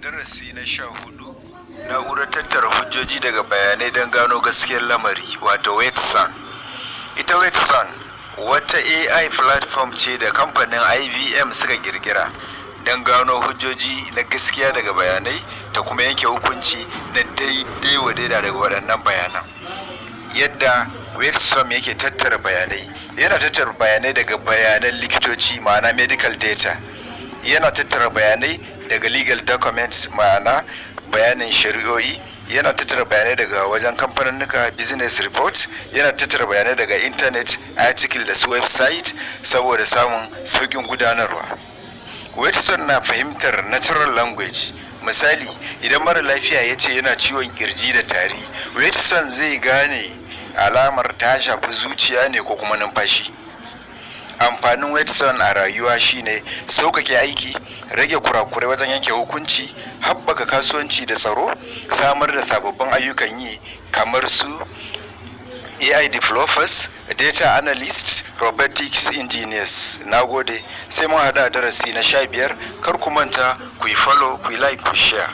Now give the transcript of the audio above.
Darasi na 14, na'urar tattara hujjoji daga bayanai don gano gaskiyar lamari, wato Watson. Ita Watson wata AI platform ce da kamfanin IBM suka kirkira don gano hujjoji na gaskiya daga bayanai ta kuma yanke hukunci na daidai wa daida daga waɗannan bayanan. Yadda Watson yake tattara bayanai, yana tattara bayanai daga bayanan likitoci, ma'ana medical data, yana tattara bayanai daga legal documents, ma'ana bayanin shari'o'i, yana tattara bayanai daga wajen kamfaninnika, business report, yana tattara bayanai daga internet article da su website saboda samun sauƙin gudanarwa. Watson na fahimtar natural language. Misali, idan mara lafiya ya ce yana ciwon kirji da tari, Watson zai gane alamar ta shafi zuciya ne ko kuma numfashi. Amfanin Watson a rayuwa shine sauƙaƙe aiki, rage kurakurai wajen yanke hukunci, haɓaka kasuwanci da tsaro, samar da sababbin ayyukan yi kamar su AI developers, data analysts, robotics engineers. Nagode, sai mun haɗu a darasi na 15. Kar ku manta ku yi follow, ku yi like, ku share.